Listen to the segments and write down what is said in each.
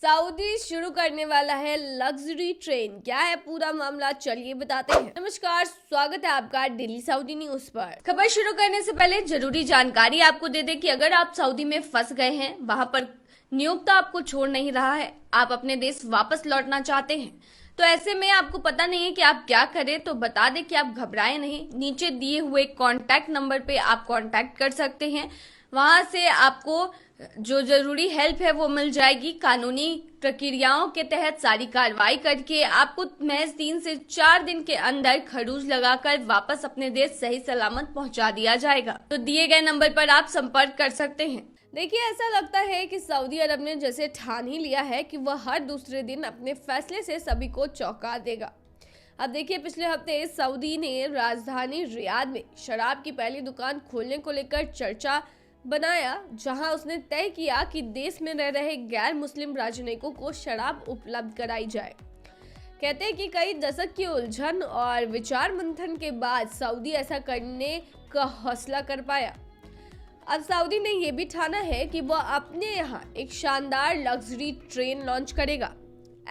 Saudi शुरू करने वाला है लग्जरी ट्रेन। क्या है पूरा मामला, चलिए बताते हैं। नमस्कार, स्वागत है आपका दिल्ली सऊदी न्यूज पर। खबर शुरू करने से पहले जरूरी जानकारी आपको दे दें कि अगर आप सऊदी में फंस गए हैं, वहां पर नियोक्ता आपको छोड़ नहीं रहा है, आप अपने देश वापस लौटना चाहते हैं, तो ऐसे में आपको पता नहीं है कि आप क्या करें, तो बता दें कि आप घबराएं नहीं। नीचे दिए हुए कॉन्टैक्ट नंबर पे आप कॉन्टैक्ट कर सकते हैं। वहां से आपको जो जरूरी हेल्प है वो मिल जाएगी। कानूनी प्रक्रियाओं के तहत सारी कार्रवाई करके आपको महज 3 से 4 दिन के अंदर खरूज लगाकर वापस अपने देश सही सलामत पहुंचा दिया जाएगा। तो दिए गए नंबर पर आप संपर्क कर सकते हैं। देखिए, ऐसा लगता है कि सऊदी अरब ने जैसे ठान ही लिया है कि वह हर दूसरे दिन अपने फैसले से सभी को चौंका देगा। अब देखिए, पिछले हफ्ते सऊदी ने राजधानी रियाद में शराब की पहली दुकान खोलने को लेकर चर्चा बनाया, जहां उसने तय किया कि देश में रह रहे गैर मुस्लिम राजनयिकों को शराब उपलब्ध कराई जाए। कहते हैं कि कई दशक की उलझन और विचार मंथन के बाद सऊदी ऐसा करने का हौसला कर पाया। अब सऊदी ने यह भी ठाना है कि वह अपने यहाँ एक शानदार लग्जरी ट्रेन लॉन्च करेगा।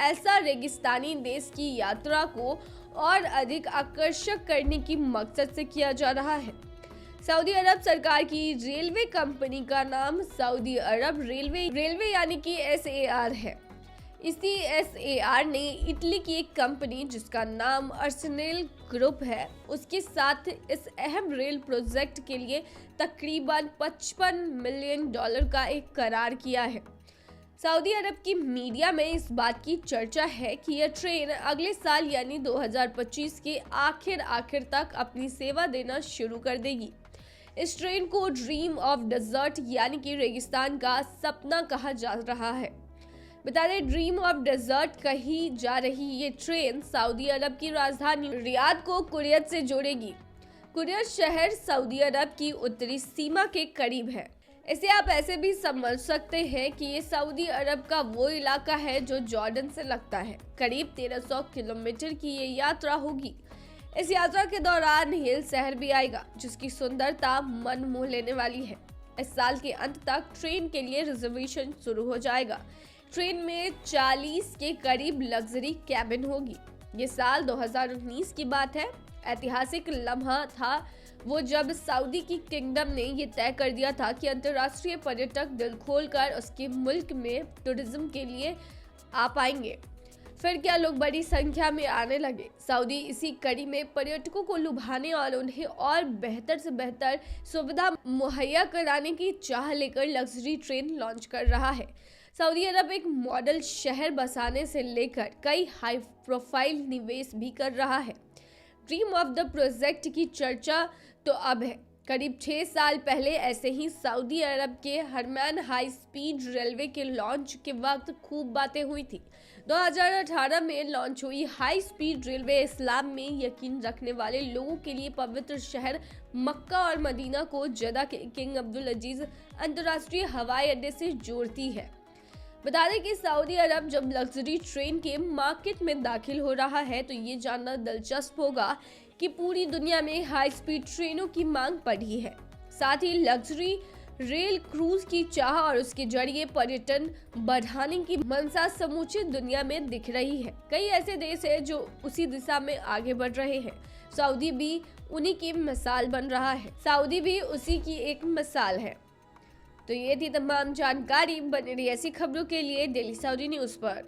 ऐसा रेगिस्तानी देश की यात्रा को और अधिक आकर्षक करने की मकसद से किया जा रहा है। सऊदी अरब सरकार की रेलवे कंपनी का नाम सऊदी अरब रेलवे यानी कि SAR है। इसी SAR ने इटली की एक कंपनी जिसका नाम अर्सेनल ग्रुप है, उसके साथ इस अहम रेल प्रोजेक्ट के लिए तकरीबन $55 मिलियन का एक करार किया है। सऊदी अरब की मीडिया में इस बात की चर्चा है कि यह ट्रेन अगले साल यानी 2025 के आखिर तक अपनी सेवा देना शुरू कर देगी। इस ट्रेन को ड्रीम ऑफ डेजर्ट यानी कि रेगिस्तान का सपना कहा जा रहा है। बता दें, ड्रीम ऑफ डेजर्ट कही जा रही ये ट्रेन सऊदी अरब की राजधानी रियाद को कुरैत से जोड़ेगी। कुरैत शहर सऊदी अरब की उत्तरी सीमा के करीब है। इसे आप ऐसे भी समझ सकते हैं कि ये सऊदी अरब का वो इलाका है जो जॉर्डन से लगता है। करीब 1300 किलोमीटर की ये यात्रा होगी। इस यात्रा के दौरान हिल शहर भी आएगा, जिसकी सुंदरता मन मोह लेने वाली है। इस साल के अंत तक ट्रेन के लिए रिजर्वेशन शुरू हो जाएगा। ट्रेन में 40 के करीब लग्जरी कैबिन होगी। ये साल 2019 की बात है। ऐतिहासिक लम्हा था वो जब सऊदी की किंगडम ने ये तय कर दिया था कि अंतर्राष्ट्रीय पर्यटक दिल खोलकर उसके मुल्क में टूरिज्म के लिए आ पाएंगे। फिर क्या लोग बड़ी संख्या में आने लगे। सऊदी इसी कड़ी में पर्यटकों को लुभाने और उन्हें और बेहतर से बेहतर सुविधा मुहैया कराने की चाह लेकर लग्जरी ट्रेन लॉन्च कर रहा है। सऊदी अरब एक मॉडल शहर बसाने से लेकर कई हाई प्रोफाइल निवेश भी कर रहा है। ड्रीम ऑफ द प्रोजेक्ट की चर्चा तो अब है। करीब 6 साल पहले ऐसे ही सऊदी अरब के हरमैन हाई स्पीड रेलवे के लॉन्च के वक्त खूब बातें हुई थी। 2018 में लॉन्च हुई हाई स्पीड रेलवे इस्लाम में यकीन रखने वाले लोगों के लिए पवित्र शहर मक्का और मदीना को जद्दा के किंग अब्दुल अजीज अंतर्राष्ट्रीय हवाई अड्डे से जोड़ती है। बता दें कि सऊदी अरब जब लग्जरी ट्रेन के मार्केट में दाखिल हो रहा है, तो ये जानना दिलचस्प होगा कि पूरी दुनिया में हाई स्पीड ट्रेनों की मांग बढ़ी है। साथ ही लग्जरी रेल क्रूज की चाह और उसके जरिए पर्यटन बढ़ाने की मंशा समूची दुनिया में दिख रही है। कई ऐसे देश हैं जो उसी दिशा में आगे बढ़ रहे हैं। सऊदी भी उन्हीं की मिसाल बन रहा है। सऊदी भी उसी की एक मिसाल है। तो ये थी तमाम जानकारी। बने रही ऐसी खबरों के लिए डेली सऊदी न्यूज पर।